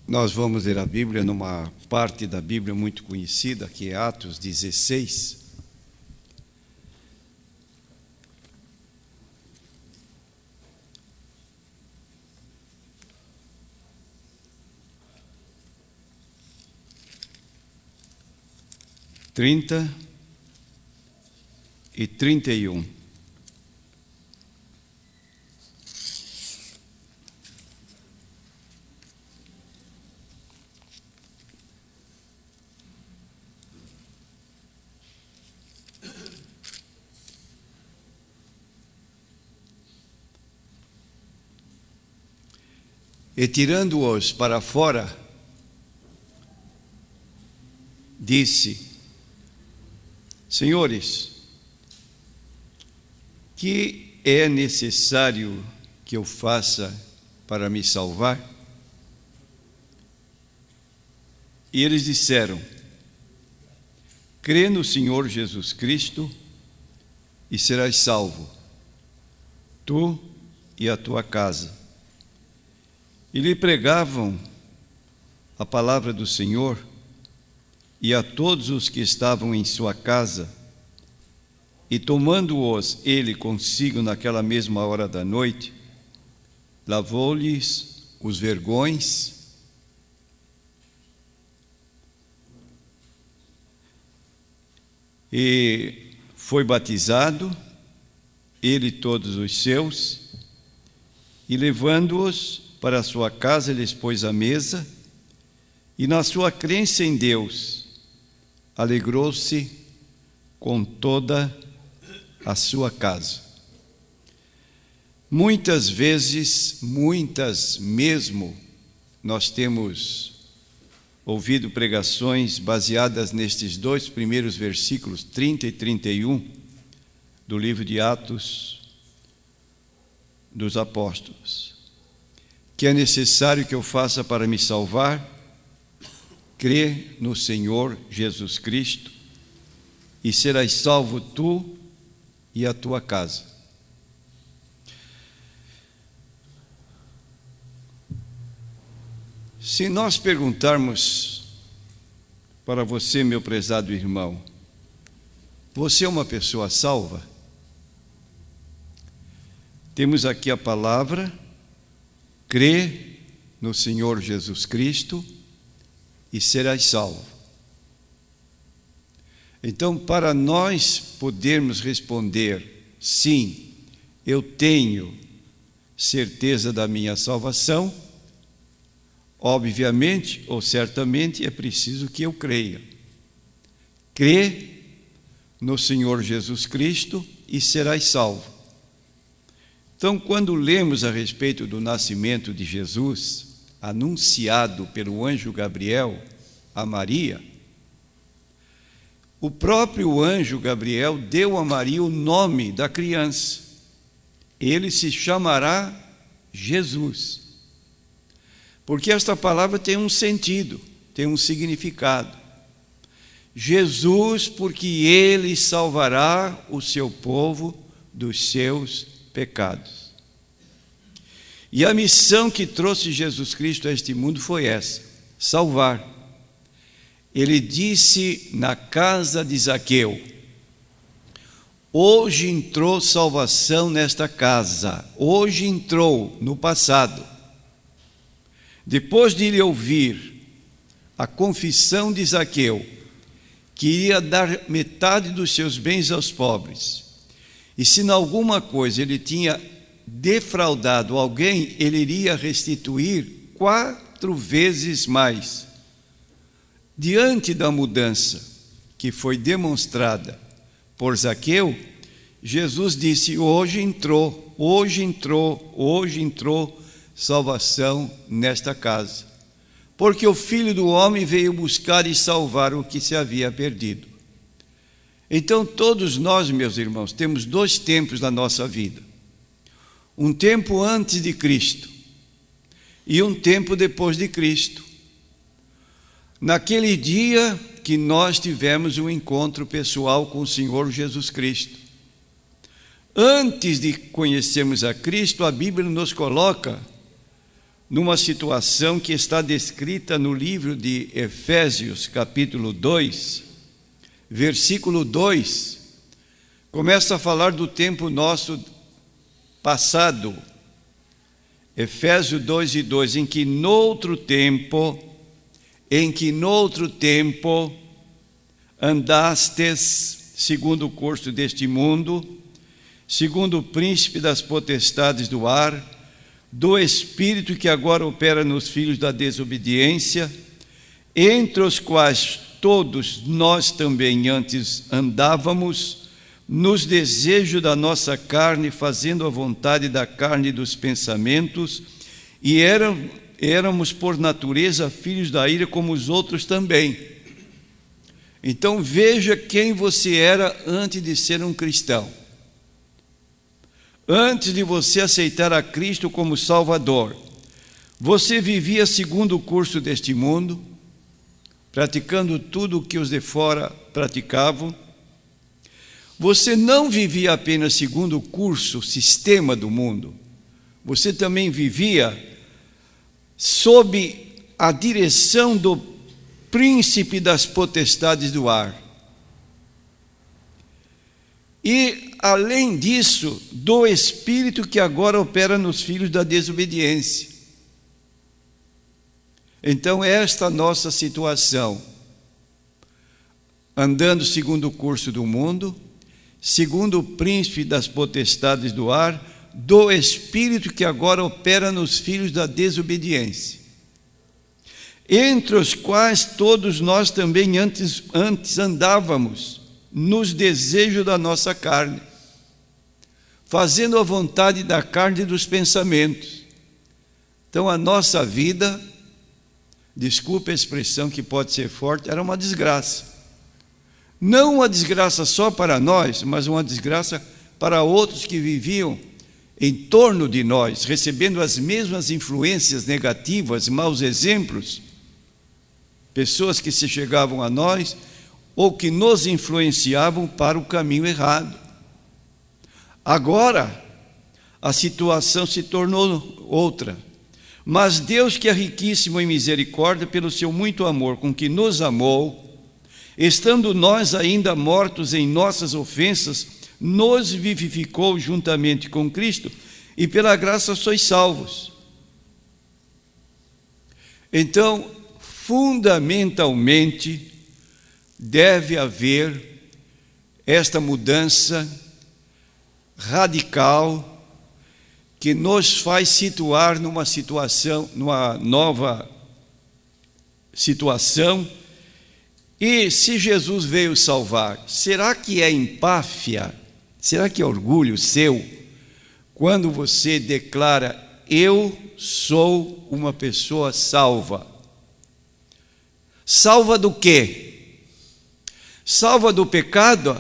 Nós vamos ler a Bíblia numa parte da Bíblia muito conhecida, que é Atos 16. Trinta e 31. E tirando-os para fora, disse: Senhores, que é necessário que eu faça para me salvar? E eles disseram: crê no Senhor Jesus Cristo e serás salvo, tu e a tua casa. E lhe pregavam a palavra do Senhor, e a todos os que estavam em sua casa, e tomando-os ele consigo naquela mesma hora da noite, lavou-lhes os vergões, e foi batizado, ele e todos os seus, e levando-os para a sua casa, lhes pôs a mesa, e na sua crença em Deus, alegrou-se com toda a sua casa. Muitas vezes, muitas mesmo, nós temos ouvido pregações baseadas nestes dois primeiros versículos, 30 e 31, do livro de Atos dos Apóstolos. Que é necessário que eu faça para me salvar? Crê no Senhor Jesus Cristo e serás salvo tu e a tua casa. Se nós perguntarmos para você, meu prezado irmão, você é uma pessoa salva? Temos aqui a palavra: crê no Senhor Jesus Cristo e serás salvo. Então, para nós podermos responder, sim, eu tenho certeza da minha salvação, obviamente ou certamente é preciso que eu creia. Crê no Senhor Jesus Cristo e serás salvo. Então, quando lemos a respeito do nascimento de Jesus, anunciado pelo anjo Gabriel a Maria, o próprio anjo Gabriel deu a Maria o nome da criança. Ele se chamará Jesus. Porque esta palavra tem um sentido, tem um significado. Jesus, porque ele salvará o seu povo dos seus pecados. E a missão que trouxe Jesus Cristo a este mundo foi essa: salvar. Ele disse na casa de Zaqueu: hoje entrou salvação nesta casa. Hoje entrou, no passado. Depois de lhe ouvir a confissão de Zaqueu, que iria dar metade dos seus bens aos pobres, e se em alguma coisa ele tinha defraudado alguém, ele iria restituir 4 vezes mais. Diante da mudança que foi demonstrada por Zaqueu, Jesus disse: hoje entrou salvação nesta casa, porque o Filho do Homem veio buscar e salvar o que se havia perdido. Então, todos nós, meus irmãos, temos 2 tempos na nossa vida: um tempo antes de Cristo e um tempo depois de Cristo. Naquele dia que nós tivemos um encontro pessoal com o Senhor Jesus Cristo. Antes de conhecermos a Cristo, a Bíblia nos coloca numa situação que está descrita no livro de Efésios, capítulo 2, versículo 2, começa a falar do tempo nosso passado. Efésios 2:2, em que noutro tempo andastes segundo o curso deste mundo, segundo o príncipe das potestades do ar, do espírito que agora opera nos filhos da desobediência, entre os quais todos nós também antes andávamos, nos desejos da nossa carne, fazendo a vontade da carne e dos pensamentos, e éramos por natureza filhos da ira como os outros também. Então veja quem você era antes de ser um cristão. Antes de você aceitar a Cristo como Salvador, você vivia segundo o curso deste mundo, praticando tudo o que os de fora praticavam. Você não vivia apenas segundo o curso, o sistema do mundo. Você também vivia sob a direção do príncipe das potestades do ar. E, além disso, do espírito que agora opera nos filhos da desobediência. Então, esta nossa situação, andando segundo o curso do mundo, segundo o príncipe das potestades do ar, do espírito que agora opera nos filhos da desobediência, entre os quais todos nós também antes andávamos, nos desejos da nossa carne, fazendo a vontade da carne e dos pensamentos. Então a nossa vida, desculpe a expressão que pode ser forte, era uma desgraça. Não uma desgraça só para nós, mas uma desgraça para outros que viviam em torno de nós, recebendo as mesmas influências negativas, maus exemplos, pessoas que se chegavam a nós ou que nos influenciavam para o caminho errado. Agora, a situação se tornou outra. Mas Deus, que é riquíssimo em misericórdia, pelo seu muito amor com que nos amou, estando nós ainda mortos em nossas ofensas, nos vivificou juntamente com Cristo, e pela graça sois salvos. Então, fundamentalmente, deve haver esta mudança radical que nos faz situar numa nova situação. E se Jesus veio salvar, será que é empáfia? Será que é orgulho seu quando você declara: eu sou uma pessoa salva? Salva do quê? Salva do pecado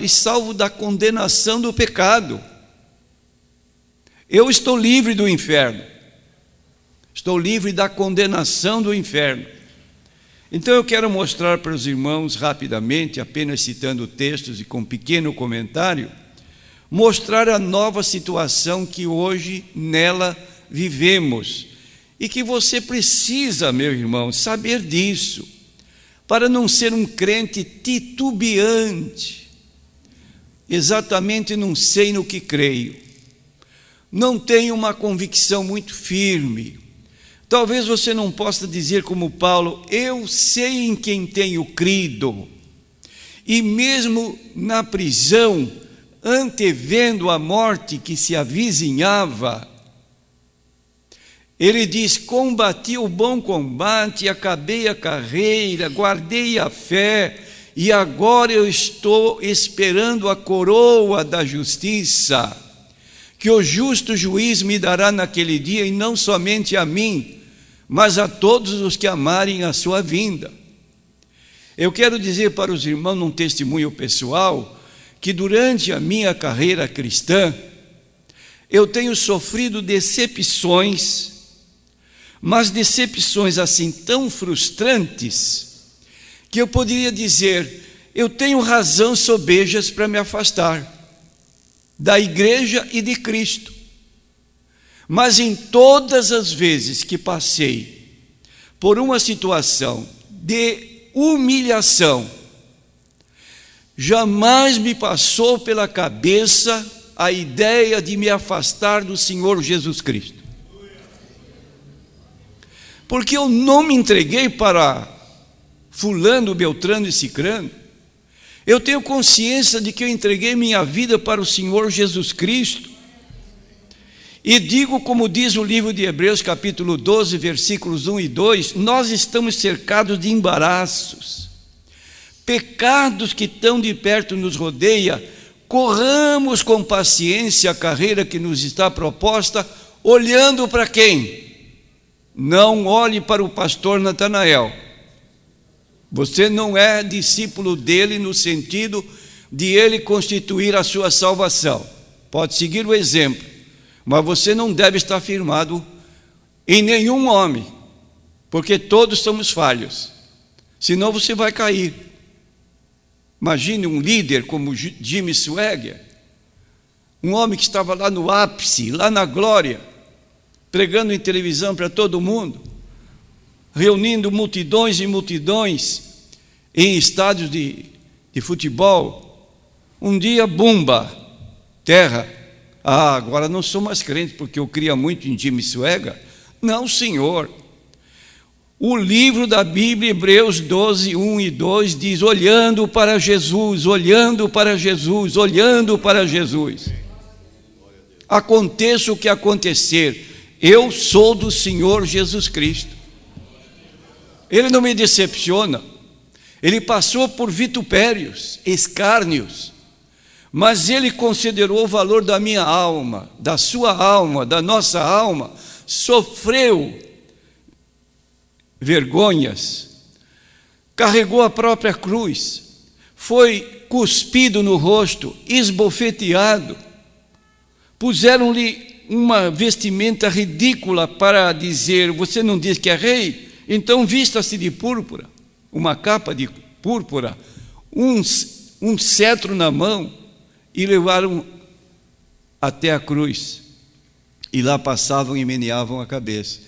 e salvo da condenação do pecado. Eu estou livre do inferno. Estou livre da condenação do inferno. Então eu quero mostrar para os irmãos rapidamente, apenas citando textos e com pequeno comentário, mostrar a nova situação que hoje nela vivemos e que você precisa, meu irmão, saber disso, para não ser um crente titubeante, exatamente não sei no que creio, não tenho uma convicção muito firme. Talvez você não possa dizer como Paulo: eu sei em quem tenho crido, e mesmo na prisão, antevendo a morte que se avizinhava, ele diz: combati o bom combate, acabei a carreira, guardei a fé, e agora eu estou esperando a coroa da justiça, que o justo juiz me dará naquele dia, e não somente a mim, mas a todos os que amarem a sua vinda. Eu quero dizer para os irmãos, num testemunho pessoal, que durante a minha carreira cristã, eu tenho sofrido decepções, mas decepções assim tão frustrantes, que eu poderia dizer: eu tenho razão sobejas para me afastar da igreja e de Cristo. Mas em todas as vezes que passei por uma situação de humilhação, jamais me passou pela cabeça a ideia de me afastar do Senhor Jesus Cristo. Porque eu não me entreguei para fulano, beltrano e cicrano. Eu tenho consciência de que eu entreguei minha vida para o Senhor Jesus Cristo. E digo, como diz o livro de Hebreus, capítulo 12, versículos 1 e 2, nós estamos cercados de embaraços, pecados que tão de perto nos rodeia. Corramos com paciência a carreira que nos está proposta, olhando para quem? Não olhe para o pastor Natanael. Você não é discípulo dele no sentido de ele constituir a sua salvação. Pode seguir o exemplo, mas você não deve estar firmado em nenhum homem, porque todos somos falhos, senão você vai cair. Imagine um líder como Jimmy Swaggart, um homem que estava lá no ápice, lá na glória, pregando em televisão para todo mundo, reunindo multidões e multidões em estádios de futebol. Um dia, bumba, terra. Agora não sou mais crente porque eu cria muito em Jimmy Swaggart. Não, senhor. O livro da Bíblia, Hebreus 12, 1 e 2, diz: olhando para Jesus, olhando para Jesus, olhando para Jesus. Aconteça o que acontecer, eu sou do Senhor Jesus Cristo. Ele não me decepciona. Ele passou por vitupérios, escárnios, mas ele considerou o valor da minha alma, da sua alma, da nossa alma, sofreu vergonhas, carregou a própria cruz, foi cuspido no rosto, esbofeteado, puseram-lhe uma vestimenta ridícula para dizer: você não diz que é rei? Então vista-se de púrpura, uma capa de púrpura, um cetro na mão, e levaram até a cruz, e lá passavam e meneavam a cabeça.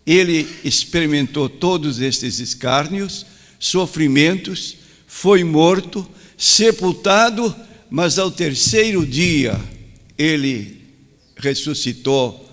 Ele experimentou todos estes escárnios, sofrimentos, foi morto, sepultado, mas ao terceiro dia ele ressuscitou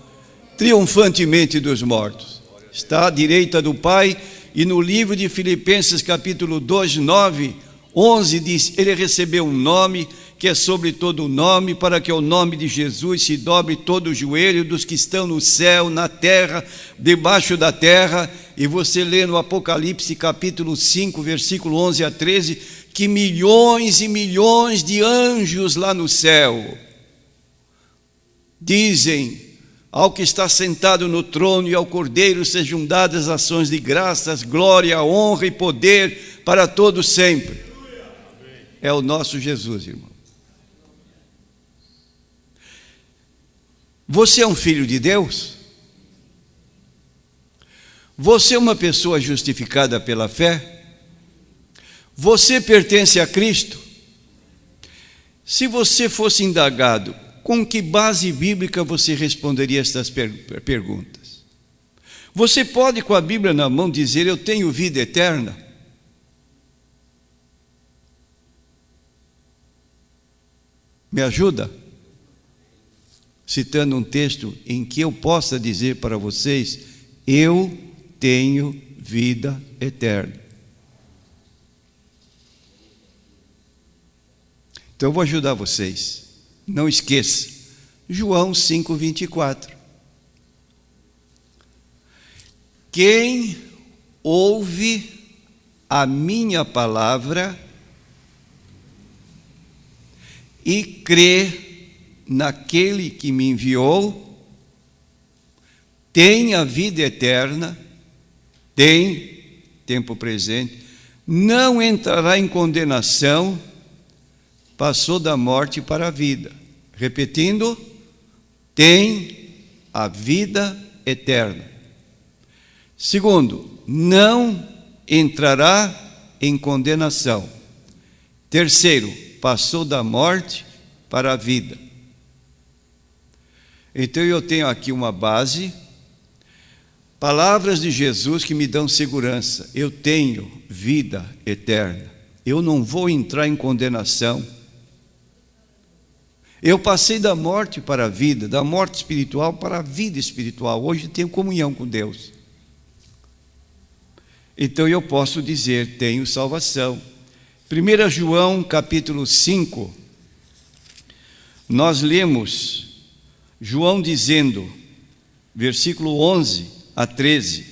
triunfantemente dos mortos. Está à direita do Pai, e no livro de Filipenses capítulo 2, 9, 11 diz: ele recebeu um nome que é sobre todo o nome, para que ao nome de Jesus se dobre todo o joelho dos que estão no céu, na terra, debaixo da terra. E você lê no Apocalipse capítulo 5, versículo 11 a 13, que milhões e milhões de anjos lá no céu dizem ao que está sentado no trono e ao Cordeiro sejam dadas ações de graças, glória, honra e poder para todos sempre. É o nosso Jesus, irmão. Você é um filho de Deus? Você é uma pessoa justificada pela fé? Você pertence a Cristo? Se você fosse indagado, com que base bíblica você responderia estas perguntas? Você pode, com a Bíblia na mão, dizer: eu tenho vida eterna? Me ajuda? Citando um texto em que eu possa dizer para vocês: eu tenho vida eterna. Então eu vou ajudar vocês. Não esqueça, João 5:24. Quem ouve a minha palavra e crê naquele que me enviou, tem a vida eterna, tem, tempo presente, não entrará em condenação, passou da morte para a vida. Repetindo, tem a vida eterna. Segundo, não entrará em condenação. Terceiro, passou da morte para a vida. Então eu tenho aqui uma base, palavras de Jesus que me dão segurança. Eu tenho vida eterna. Eu não vou entrar em condenação. Eu passei da morte para a vida, da morte espiritual para a vida espiritual. Hoje tenho comunhão com Deus. Então eu posso dizer, tenho salvação. 1 João capítulo 5, nós lemos João dizendo, versículo 11 a 13,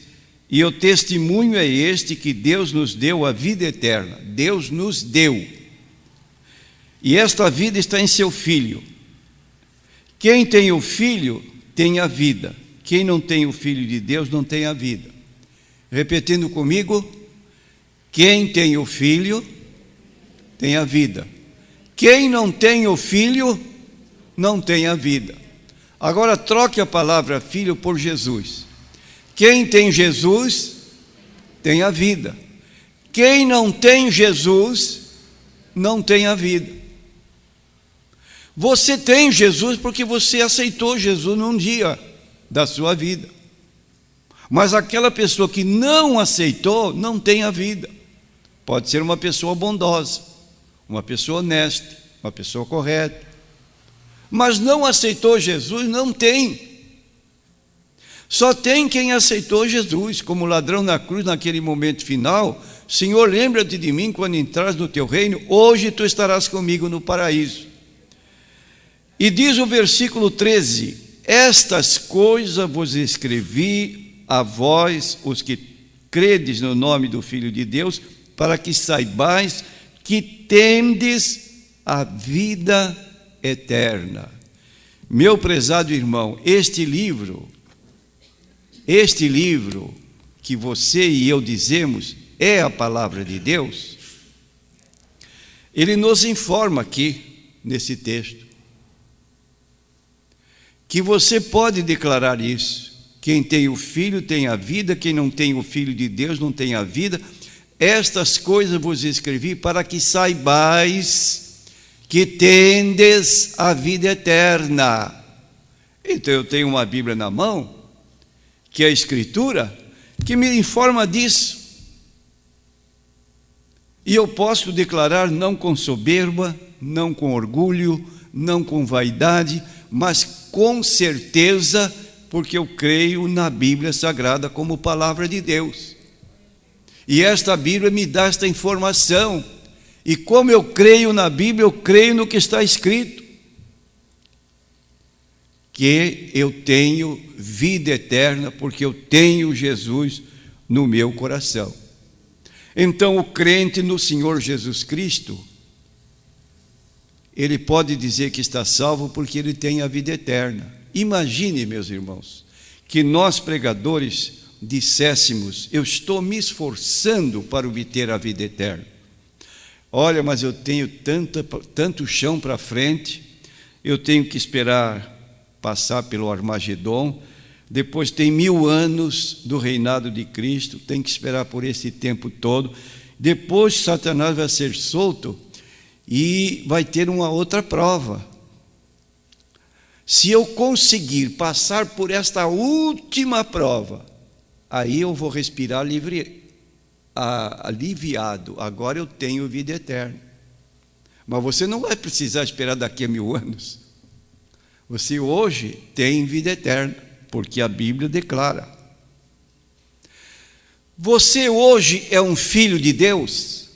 e o testemunho é este, que Deus nos deu a vida eterna. Deus nos deu. E esta vida está em seu Filho. Quem tem o Filho tem a vida. Quem não tem o Filho de Deus não tem a vida. Repetindo comigo, quem tem o Filho tem a vida. Quem não tem o Filho não tem a vida. Agora troque a palavra filho por Jesus. Quem tem Jesus tem a vida. Quem não tem Jesus não tem a vida. Você tem Jesus porque você aceitou Jesus num dia da sua vida. Mas aquela pessoa que não aceitou não tem a vida. Pode ser uma pessoa bondosa, uma pessoa honesta, uma pessoa correta, mas não aceitou Jesus, não tem. Só tem quem aceitou Jesus, como ladrão na cruz naquele momento final. Senhor, lembra-te de mim quando entrares no teu reino, hoje tu estarás comigo no paraíso. E diz o versículo 13, estas coisas vos escrevi a vós, os que credes no nome do Filho de Deus, para que saibais que tendes a vida eterna. Meu prezado irmão, este livro que você e eu dizemos é a palavra de Deus. Ele nos informa aqui, nesse texto, que você pode declarar isso. Quem tem o Filho tem a vida, quem não tem o Filho de Deus não tem a vida. Estas coisas vos escrevi para que saibais que tendes a vida eterna. Então eu tenho uma Bíblia na mão, que é a Escritura, que me informa disso. E eu posso declarar não com soberba, não com orgulho, não com vaidade, mas com certeza, porque eu creio na Bíblia Sagrada como palavra de Deus. E esta Bíblia me dá esta informação. E como eu creio na Bíblia, eu creio no que está escrito. Que eu tenho vida eterna, porque eu tenho Jesus no meu coração. Então o crente no Senhor Jesus Cristo, ele pode dizer que está salvo porque ele tem a vida eterna. Imagine, meus irmãos, que nós pregadores disséssemos, eu estou me esforçando para obter a vida eterna. Olha, mas eu tenho tanto chão para frente, eu tenho que esperar passar pelo Armagedon, depois tem 1000 anos do reinado de Cristo, tem que esperar por esse tempo todo, depois Satanás vai ser solto e vai ter uma outra prova. Se eu conseguir passar por esta última prova, aí eu vou respirar aliviado, agora eu tenho vida eterna. Mas você não vai precisar esperar daqui a 1000 anos. Você hoje tem vida eterna, porque a Bíblia declara. Você hoje é um filho de Deus?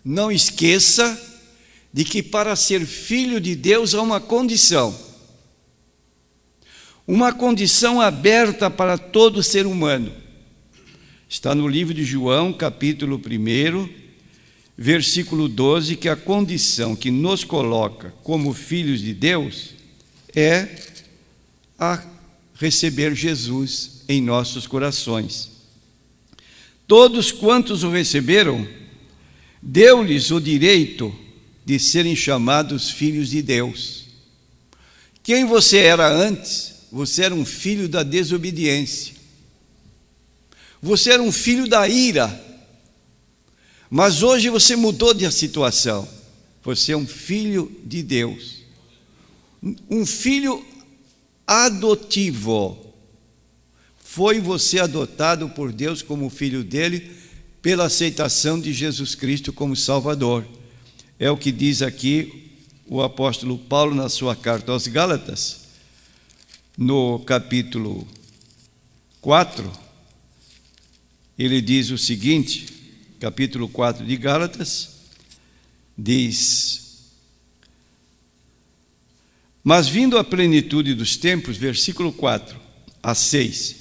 Não esqueça de que para ser filho de Deus há uma condição aberta para todo ser humano. Está no livro de João, capítulo 1, versículo 12, que a condição que nos coloca como filhos de Deus é a receber Jesus em nossos corações. Todos quantos o receberam, deu-lhes o direito de serem chamados filhos de Deus. Quem você era antes? Você era um filho da desobediência. Você era um filho da ira. Mas hoje você mudou de situação. Você é um filho de Deus. Um filho adotivo. Foi você adotado por Deus como filho dele pela aceitação de Jesus Cristo como Salvador. É o que diz aqui o apóstolo Paulo na sua carta aos Gálatas, no capítulo 4, ele diz o seguinte, capítulo 4 de Gálatas, diz: mas vindo a plenitude dos tempos, versículo 4 a 6,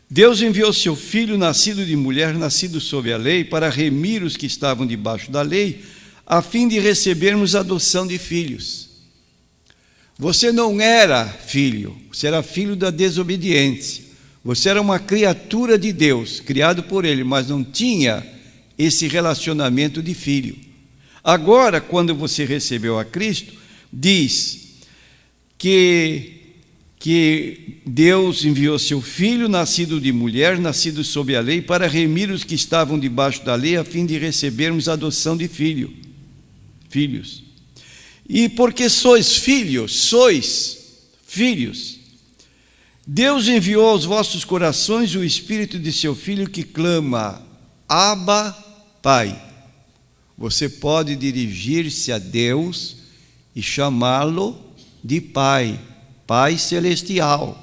Deus enviou seu Filho, nascido de mulher, nascido sob a lei, para remir os que estavam debaixo da lei, a fim de recebermos a adoção de filhos. Você não era filho, você era filho da desobediência. Você era uma criatura de Deus, criado por Ele, mas não tinha esse relacionamento de filho. Agora, quando você recebeu a Cristo, diz que Deus enviou seu Filho, nascido de mulher, nascido sob a lei, para remir os que estavam debaixo da lei, a fim de recebermos a adoção de filhos. E porque sois filhos, Deus enviou aos vossos corações o Espírito de seu Filho que clama, Abba, Pai. Você pode dirigir-se a Deus e chamá-lo de Pai, Pai Celestial.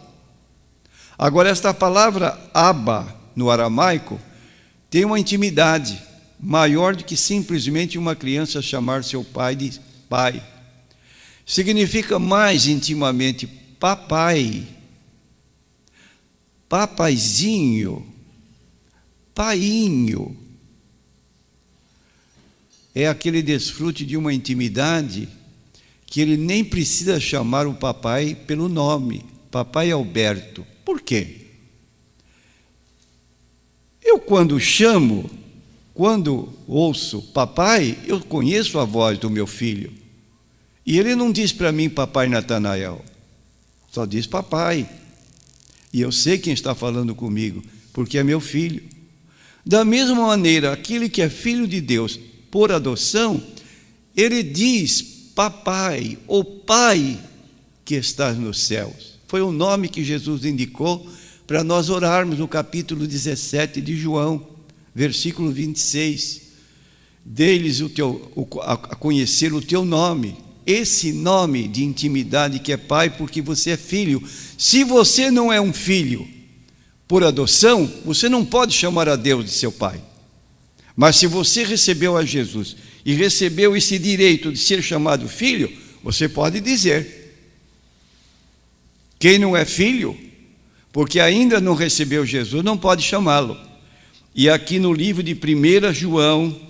Agora, esta palavra Abba, no aramaico, tem uma intimidade maior do que simplesmente uma criança chamar seu pai de pai. Significa mais intimamente papai, papaizinho, painho. É aquele desfrute de uma intimidade que ele nem precisa chamar o papai pelo nome, papai Alberto. Por quê? Eu quando ouço papai, eu conheço a voz do meu filho. E ele não diz para mim papai Natanael, só diz papai. E eu sei quem está falando comigo, porque é meu filho. Da mesma maneira, aquele que é filho de Deus por adoção, ele diz papai, ou pai que estás nos céus. Foi o nome que Jesus indicou para nós orarmos no capítulo 17 de João, versículo 26. Dê-lhes a conhecer o teu nome, esse nome de intimidade que é pai, porque você é filho. Se você não é um filho por adoção, você não pode chamar a Deus de seu pai. Mas se você recebeu a Jesus e recebeu esse direito de ser chamado filho, você pode dizer. Quem não é filho, porque ainda não recebeu Jesus, não pode chamá-lo. E aqui no livro de 1 João,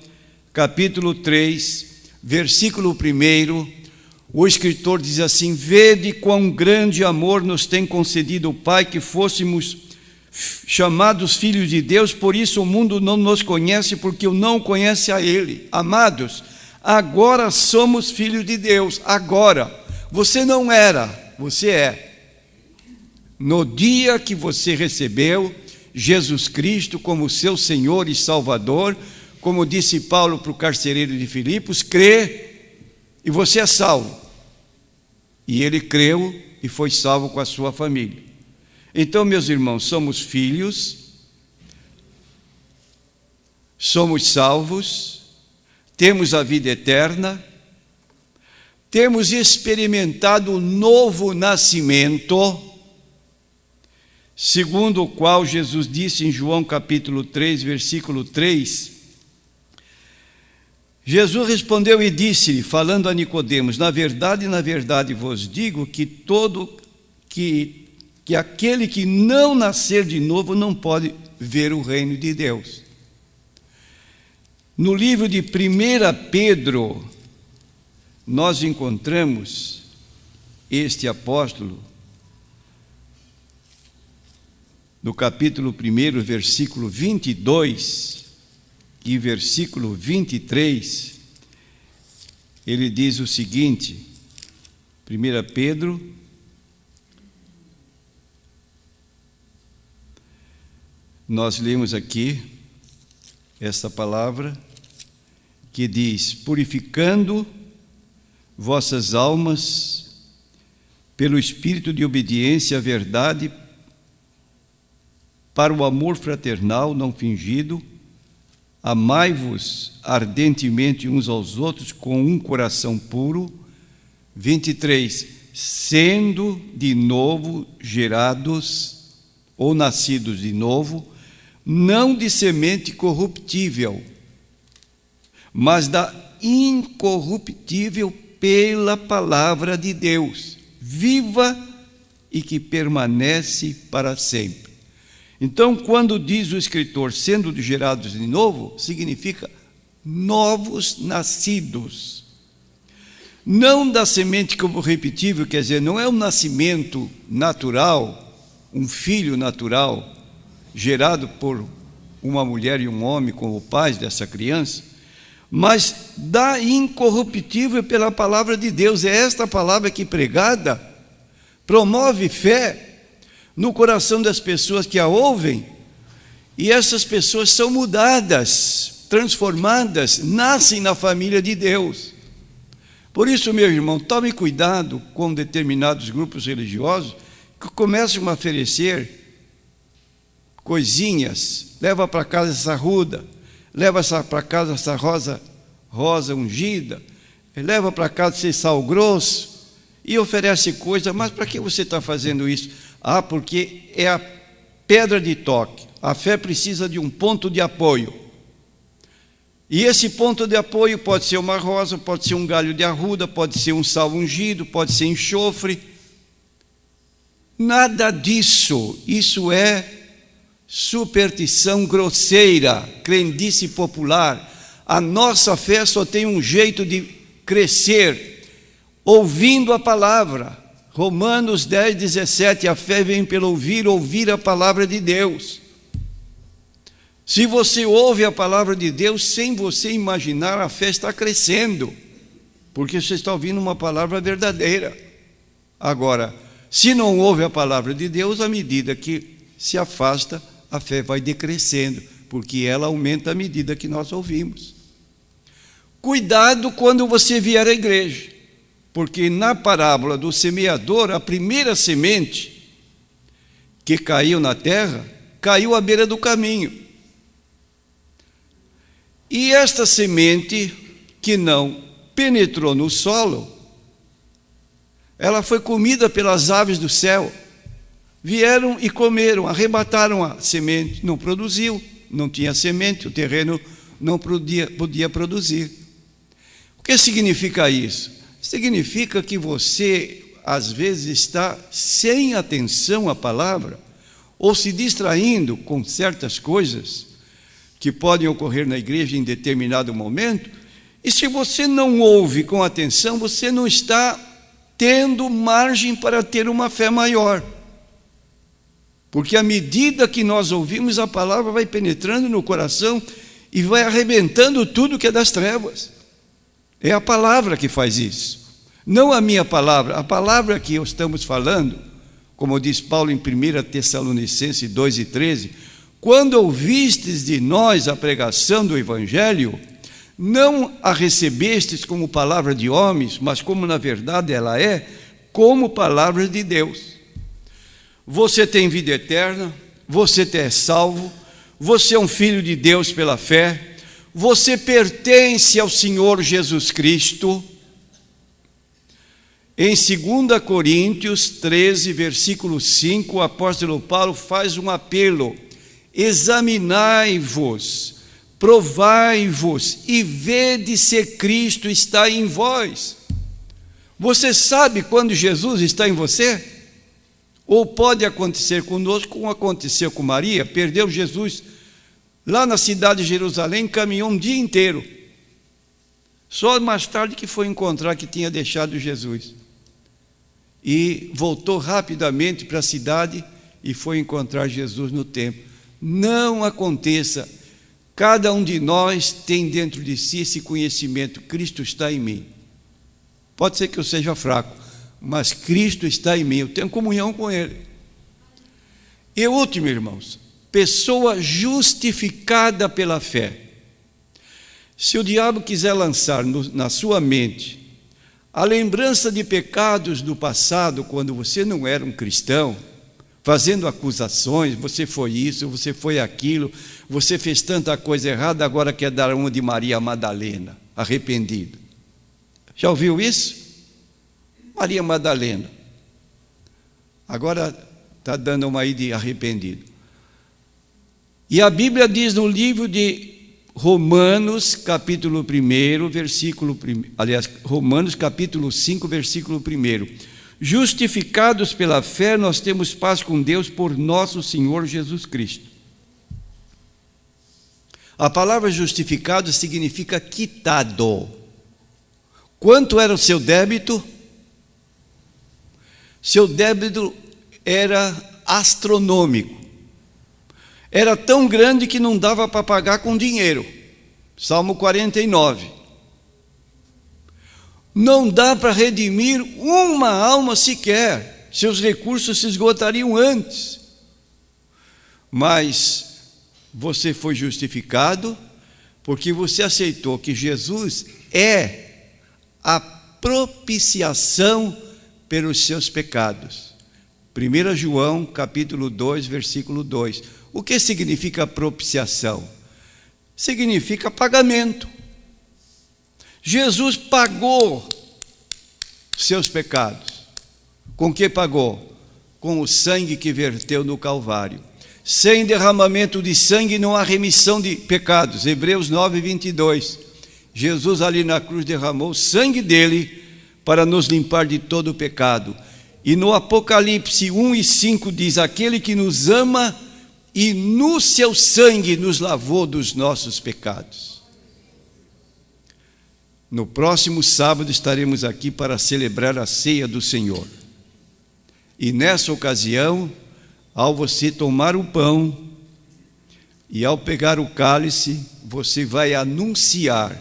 capítulo 3, versículo 1, o escritor diz assim: vede quão grande amor nos tem concedido o Pai, que fôssemos chamados filhos de Deus, por isso o mundo não nos conhece, porque o não conhece a Ele. Amados, agora somos filhos de Deus, agora. Você não era, você é. No dia que você recebeu Jesus Cristo como seu Senhor e Salvador, como disse Paulo para o carcereiro de Filipos, crê e você é salvo. E ele creu e foi salvo com a sua família. Então, meus irmãos, somos filhos, somos salvos, temos a vida eterna, temos experimentado o novo nascimento, segundo o qual Jesus disse em João capítulo 3, versículo 3, Jesus respondeu e disse-lhe, falando a Nicodemos, na verdade vos digo que aquele que não nascer de novo não pode ver o reino de Deus. No livro de 1 Pedro, nós encontramos este apóstolo, no capítulo 1, versículo 22 e versículo 23, ele diz o seguinte, 1 Pedro, nós lemos aqui esta palavra que diz, purificando vossas almas pelo espírito de obediência à verdade, para o amor fraternal não fingido, amai-vos ardentemente uns aos outros com um coração puro. 23. Sendo de novo gerados ou nascidos de novo, não de semente corruptível, mas da incorruptível pela palavra de Deus, viva e que permanece para sempre. Então, quando diz o escritor, sendo gerados de novo, significa novos nascidos. Não da semente corruptível, quer dizer, não é um nascimento natural, um filho natural, gerado por uma mulher e um homem como pais dessa criança, mas da incorruptível pela palavra de Deus. É esta palavra que pregada promove fé no coração das pessoas que a ouvem, e essas pessoas são mudadas, transformadas, nascem na família de Deus. Por isso, meu irmão, tome cuidado com determinados grupos religiosos que começam a oferecer coisinhas. Leva para casa essa arruda, leva para casa essa rosa ungida, leva para casa esse sal grosso e oferece coisa. Mas para que você está fazendo isso? Ah, porque é a pedra de toque. A fé precisa de um ponto de apoio. E esse ponto de apoio pode ser uma rosa, pode ser um galho de arruda, pode ser um sal ungido, pode ser enxofre. Nada disso. Isso é superstição grosseira, crendice popular. A nossa fé só tem um jeito de crescer, ouvindo a palavra. Romanos 10, 17, a fé vem pelo ouvir a palavra de Deus. Se você ouve a palavra de Deus, sem você imaginar, a fé está crescendo, porque você está ouvindo uma palavra verdadeira. Agora, se não ouve a palavra de Deus, à medida que se afasta, a fé vai decrescendo, porque ela aumenta à medida que nós ouvimos. Cuidado quando você vier à igreja, porque na parábola do semeador, a primeira semente que caiu na terra, caiu à beira do caminho. E esta semente que não penetrou no solo, ela foi comida pelas aves do céu. Vieram e comeram, arrebataram a semente, não produziu, não tinha semente, o terreno não podia produzir. O que significa isso? Significa que você, às vezes, está sem atenção à palavra, ou se distraindo com certas coisas que podem ocorrer na igreja em determinado momento, e se você não ouve com atenção, você não está tendo margem para ter uma fé maior. Porque à medida que nós ouvimos, a palavra vai penetrando no coração e vai arrebentando tudo que é das trevas. É a palavra que faz isso, não a minha palavra. A palavra que estamos falando, como diz Paulo em 1 Tessalonicenses 2:13, quando ouvistes de nós a pregação do Evangelho, não a recebestes como palavra de homens, mas como na verdade ela é, como palavra de Deus. Você tem vida eterna, você é salvo, você é um filho de Deus pela fé, você pertence ao Senhor Jesus Cristo. Em 2 Coríntios 13, versículo 5, o apóstolo Paulo faz um apelo: examinai-vos, provai-vos e vede se Cristo está em vós. Você sabe quando Jesus está em você? Ou pode acontecer conosco, como aconteceu com Maria, perdeu Jesus lá na cidade de Jerusalém, caminhou um dia inteiro. Só mais tarde que foi encontrar que tinha deixado Jesus. E voltou rapidamente para a cidade e foi encontrar Jesus no templo. Não aconteça. Cada um de nós tem dentro de si esse conhecimento: Cristo está em mim. Pode ser que eu seja fraco, mas Cristo está em mim, eu tenho comunhão com Ele. E último, irmãos, pessoa justificada pela fé. Se o diabo quiser lançar na sua mente A lembrança de pecados do passado, quando você não era um cristão, fazendo acusações, você foi isso, você foi aquilo, você fez tanta coisa errada, agora quer dar uma de Maria Madalena, arrependido. Já ouviu isso? Maria Madalena. Agora está dando uma aí de arrependido. E a Bíblia diz no livro de Romanos, capítulo 1, versículo 1, aliás, Romanos, capítulo 5, versículo 1. Justificados pela fé, nós temos paz com Deus por nosso Senhor Jesus Cristo. A palavra justificado significa quitado. Quanto era o seu débito? Seu débito era astronômico. Era tão grande que não dava para pagar com dinheiro. Salmo 49. Não dá para redimir uma alma sequer. Seus recursos se esgotariam antes. Mas você foi justificado porque você aceitou que Jesus é a propiciação pelos seus pecados. 1 João, capítulo 2, versículo 2. O que significa propiciação? Significa pagamento. Jesus pagou seus pecados. Com que pagou? Com o sangue que verteu no Calvário. Sem derramamento de sangue não há remissão de pecados. Hebreus 9, 22. Jesus ali na cruz derramou o sangue dele para nos limpar de todo o pecado. E no Apocalipse 1 e 5 diz: aquele que nos ama e no seu sangue nos lavou dos nossos pecados. No próximo sábado estaremos aqui para celebrar a ceia do Senhor. E nessa ocasião, ao você tomar o pão e ao pegar o cálice, você vai anunciar,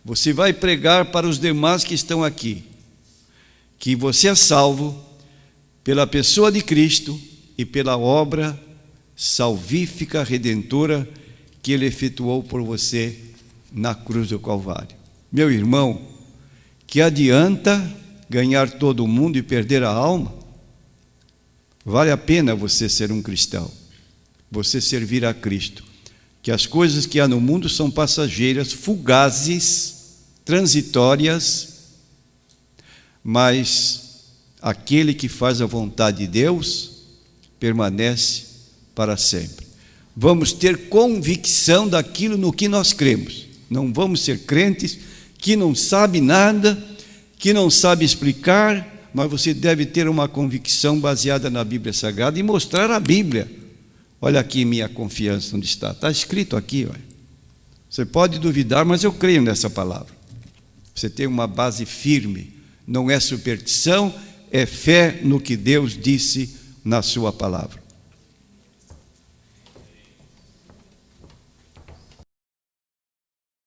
você vai pregar para os demais que estão aqui, que você é salvo pela pessoa de Cristo e pela obra salvífica, redentora, que Ele efetuou por você na cruz do Calvário. Meu irmão, que adianta ganhar todo o mundo e perder a alma? Vale a pena você ser um cristão, você servir a Cristo, que as coisas que há no mundo são passageiras, fugazes, transitórias, mas aquele que faz a vontade de Deus permanece para sempre. Vamos ter convicção daquilo no que nós cremos. Não vamos ser crentes que não sabe nada, que não sabe explicar, mas você deve ter uma convicção baseada na Bíblia Sagrada e mostrar a Bíblia. Olha aqui minha confiança onde está. Está escrito aqui, olha. Você pode duvidar, mas eu creio nessa palavra. Você tem uma base firme. Não é superstição, é fé no que Deus disse na sua palavra.